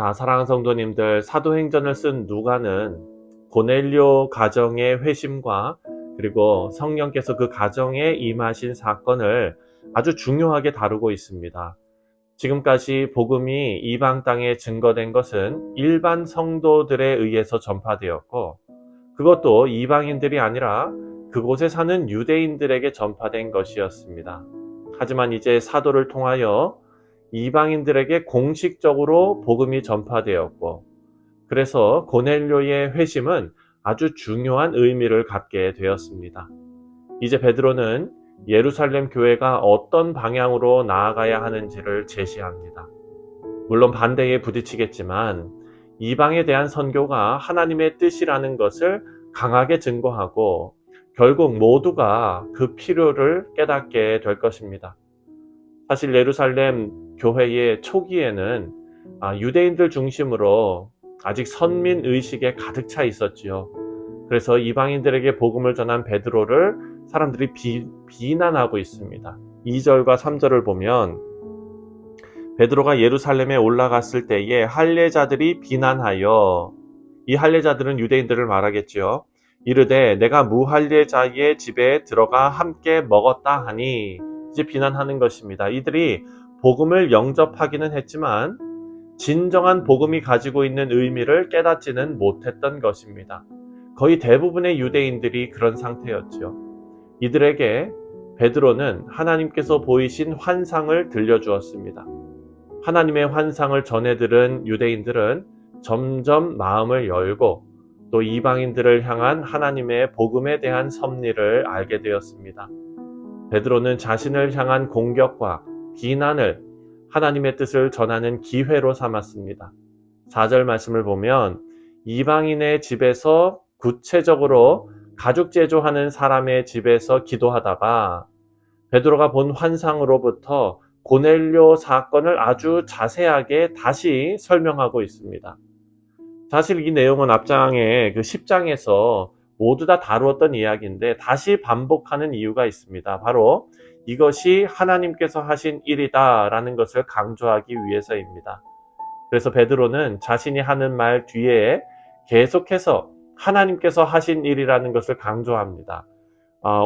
자, 사랑하는 성도님들, 사도행전을 쓴 누가는 고넬료 가정의 회심과 그리고 성령께서 그 가정에 임하신 사건을 아주 중요하게 다루고 있습니다. 지금까지 복음이 이방 땅에 증거된 것은 일반 성도들에 의해서 전파되었고, 그것도 이방인들이 아니라 그곳에 사는 유대인들에게 전파된 것이었습니다. 하지만 이제 사도를 통하여 이방인들에게 공식적으로 복음이 전파되었고, 그래서 고넬료의 회심은 아주 중요한 의미를 갖게 되었습니다. 이제 베드로는 예루살렘 교회가 어떤 방향으로 나아가야 하는지를 제시합니다. 물론 반대에 부딪히겠지만 이방에 대한 선교가 하나님의 뜻이라는 것을 강하게 증거하고 결국 모두가 그 필요를 깨닫게 될 것입니다. 사실 예루살렘 교회의 초기에는 유대인들 중심으로 아직 선민 의식에 가득 차 있었지요. 그래서 이방인들에게 복음을 전한 베드로를 사람들이 비난하고 있습니다. 2절과 3절을 보면 베드로가 예루살렘에 올라갔을 때에 할례자들이 비난하여, 이 할례자들은 유대인들을 말하겠지요. 이르되 내가 무할례자의 집에 들어가 함께 먹었다 하니, 이제 비난하는 것입니다. 이들이 복음을 영접하기는 했지만 진정한 복음이 가지고 있는 의미를 깨닫지는 못했던 것입니다. 거의 대부분의 유대인들이 그런 상태였죠. 이들에게 베드로는 하나님께서 보이신 환상을 들려주었습니다. 하나님의 환상을 전해 들은 유대인들은 점점 마음을 열고 또 이방인들을 향한 하나님의 복음에 대한 섭리를 알게 되었습니다. 베드로는 자신을 향한 공격과 비난을 하나님의 뜻을 전하는 기회로 삼았습니다. 4절 말씀을 보면 이방인의 집에서, 구체적으로 가죽 제조하는 사람의 집에서 기도하다가 베드로가 본 환상으로부터 고넬료 사건을 아주 자세하게 다시 설명하고 있습니다. 사실 이 내용은 앞장의 그 10장에서 모두 다 다루었던 이야기인데 다시 반복하는 이유가 있습니다. 바로 이것이 하나님께서 하신 일이다 라는 것을 강조하기 위해서입니다. 그래서 베드로는 자신이 하는 말 뒤에 계속해서 하나님께서 하신 일이라는 것을 강조합니다.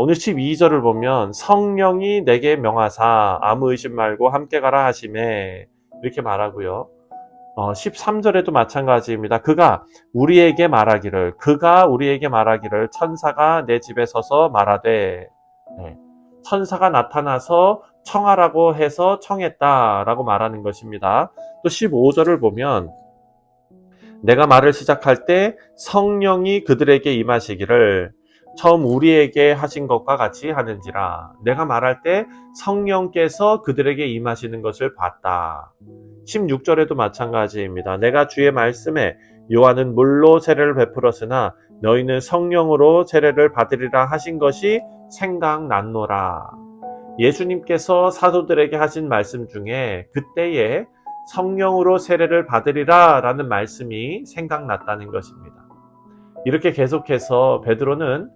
오늘 12절을 보면 성령이 내게 명하사 아무 의심 말고 함께 가라 하시매, 이렇게 말하고요. 13절에도 마찬가지입니다. 그가 우리에게 말하기를 천사가 내 집에 서서 말하되, 천사가 나타나서 청하라고 해서 청했다라고 말하는 것입니다. 또 15절을 보면 내가 말을 시작할 때 성령이 그들에게 임하시기를 처음 우리에게 하신 것과 같이 하는지라. 내가 말할 때 성령께서 그들에게 임하시는 것을 봤다. 16절에도 마찬가지입니다. 내가 주의 말씀에 요한은 물로 세례를 베풀었으나 너희는 성령으로 세례를 받으리라 하신 것이 생각났노라. 예수님께서 사도들에게 하신 말씀 중에 그때에 성령으로 세례를 받으리라 라는 말씀이 생각났다는 것입니다. 이렇게 계속해서 베드로는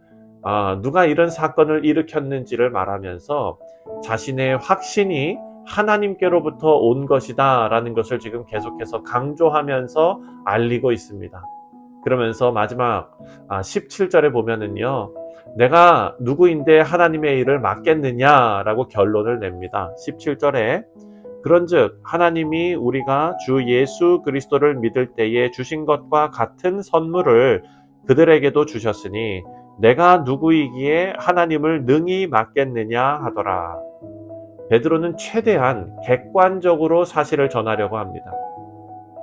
누가 이런 사건을 일으켰는지를 말하면서 자신의 확신이 하나님께로부터 온 것이다 라는 것을 지금 계속해서 강조하면서 알리고 있습니다. 그러면서 마지막 17절에 보면은요, 내가 누구인데 하나님의 일을 맡겠느냐라고 결론을 냅니다. 17절에 그런즉 하나님이 우리가 주 예수 그리스도를 믿을 때에 주신 것과 같은 선물을 그들에게도 주셨으니 내가 누구이기에 하나님을 능히 맡겠느냐 하더라. 베드로는 최대한 객관적으로 사실을 전하려고 합니다.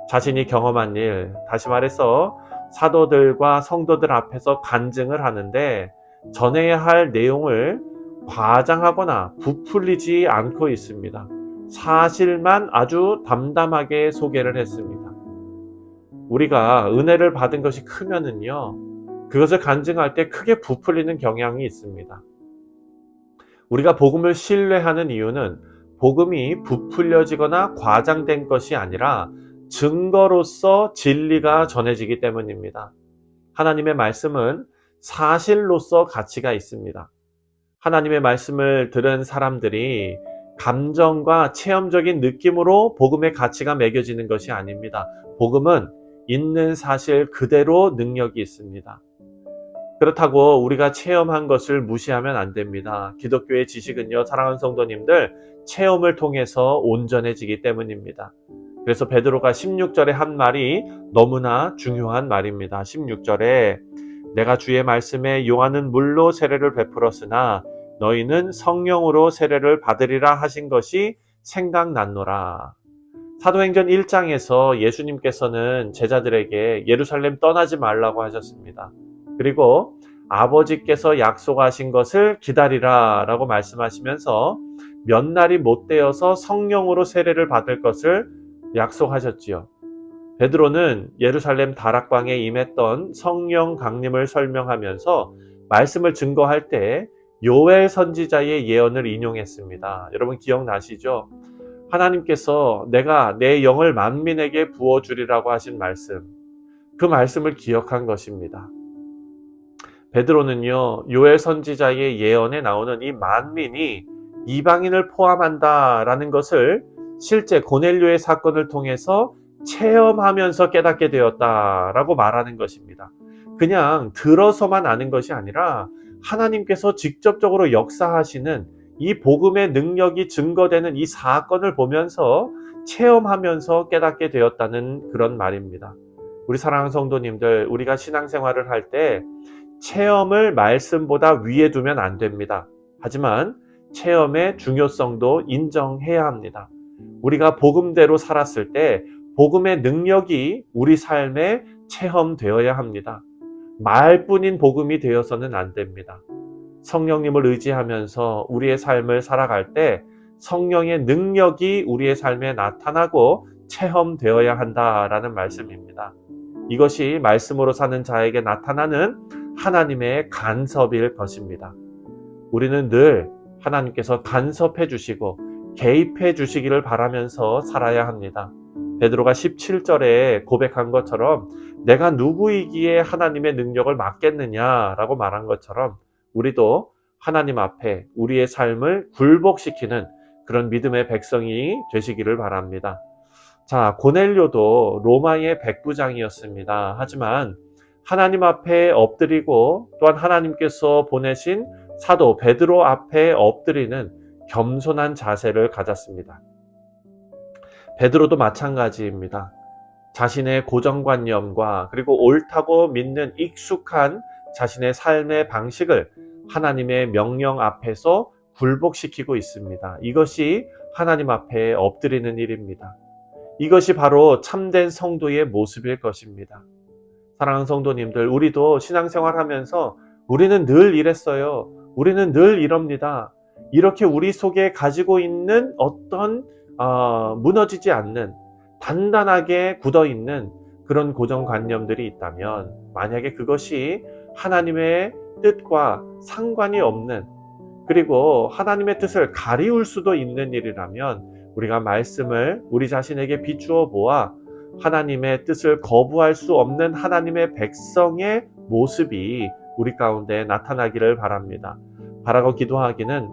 자신이 경험한 일, 다시 말해서 사도들과 성도들 앞에서 간증을 하는데 전해야 할 내용을 과장하거나 부풀리지 않고 있습니다. 사실만 아주 담담하게 소개를 했습니다. 우리가 은혜를 받은 것이 크면은요, 그것을 간증할 때 크게 부풀리는 경향이 있습니다. 우리가 복음을 신뢰하는 이유는 복음이 부풀려지거나 과장된 것이 아니라 증거로서 진리가 전해지기 때문입니다. 하나님의 말씀은 사실로서 가치가 있습니다. 하나님의 말씀을 들은 사람들이 감정과 체험적인 느낌으로 복음의 가치가 매겨지는 것이 아닙니다. 복음은 있는 사실 그대로 능력이 있습니다. 그렇다고 우리가 체험한 것을 무시하면 안 됩니다. 기독교의 지식은요, 사랑하는 성도님들, 체험을 통해서 온전해지기 때문입니다. 그래서 베드로가 16절에 한 말이 너무나 중요한 말입니다. 16절에 내가 주의 말씀에 요한은 물로 세례를 베풀었으나 너희는 성령으로 세례를 받으리라 하신 것이 생각났노라. 사도행전 1장에서 예수님께서는 제자들에게 예루살렘 떠나지 말라고 하셨습니다. 그리고 아버지께서 약속하신 것을 기다리라 라고 말씀하시면서 몇 날이 못 되어서 성령으로 세례를 받을 것을 약속하셨지요. 베드로는 예루살렘 다락방에 임했던 성령 강림을 설명하면서 말씀을 증거할 때 요엘 선지자의 예언을 인용했습니다. 여러분 기억나시죠? 하나님께서 내가 내 영을 만민에게 부어주리라고 하신 말씀, 그 말씀을 기억한 것입니다. 베드로는요, 요엘 선지자의 예언에 나오는 이 만민이 이방인을 포함한다라는 것을 실제 고넬료의 사건을 통해서 체험하면서 깨닫게 되었다라고 말하는 것입니다. 그냥 들어서만 아는 것이 아니라 하나님께서 직접적으로 역사하시는 이 복음의 능력이 증거되는 이 사건을 보면서 체험하면서 깨닫게 되었다는 그런 말입니다. 우리 사랑하는 성도님들, 우리가 신앙생활을 할 때 체험을 말씀보다 위에 두면 안 됩니다. 하지만 체험의 중요성도 인정해야 합니다. 우리가 복음대로 살았을 때 복음의 능력이 우리 삶에 체험되어야 합니다. 말뿐인 복음이 되어서는 안 됩니다. 성령님을 의지하면서 우리의 삶을 살아갈 때 성령의 능력이 우리의 삶에 나타나고 체험되어야 한다라는 말씀입니다. 이것이 말씀으로 사는 자에게 나타나는 하나님의 간섭일 것입니다. 우리는 늘 하나님께서 간섭해 주시고 개입해 주시기를 바라면서 살아야 합니다. 베드로가 17절에 고백한 것처럼 내가 누구이기에 하나님의 능력을 맡겠느냐라고 말한 것처럼 우리도 하나님 앞에 우리의 삶을 굴복시키는 그런 믿음의 백성이 되시기를 바랍니다. 자, 고넬료도 로마의 백부장이었습니다. 하지만 하나님 앞에 엎드리고 또한 하나님께서 보내신 사도 베드로 앞에 엎드리는 겸손한 자세를 가졌습니다. 베드로도 마찬가지입니다. 자신의 고정관념과 그리고 옳다고 믿는 익숙한 자신의 삶의 방식을 하나님의 명령 앞에서 굴복시키고 있습니다. 이것이 하나님 앞에 엎드리는 일입니다. 이것이 바로 참된 성도의 모습일 것입니다. 사랑하는 성도님들, 우리도 신앙생활하면서 우리는 늘 이랬어요. 우리는 늘 이럽니다. 이렇게 우리 속에 가지고 있는 어떤 무너지지 않는 단단하게 굳어있는 그런 고정관념들이 있다면 만약에 그것이 하나님의 뜻과 상관이 없는 그리고 하나님의 뜻을 가리울 수도 있는 일이라면 우리가 말씀을 우리 자신에게 비추어 보아 하나님의 뜻을 거부할 수 없는 하나님의 백성의 모습이 우리 가운데 나타나기를 바랍니다. 바라고 기도하기는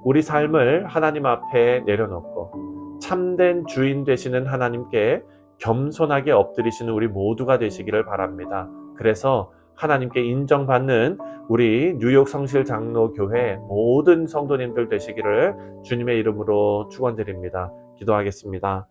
우리 삶을 하나님 앞에 내려놓고 참된 주인 되시는 하나님께 겸손하게 엎드리시는 우리 모두가 되시기를 바랍니다. 그래서 하나님께 인정받는 우리 뉴욕 성실 장로교회 모든 성도님들 되시기를 주님의 이름으로 축원드립니다. 기도하겠습니다.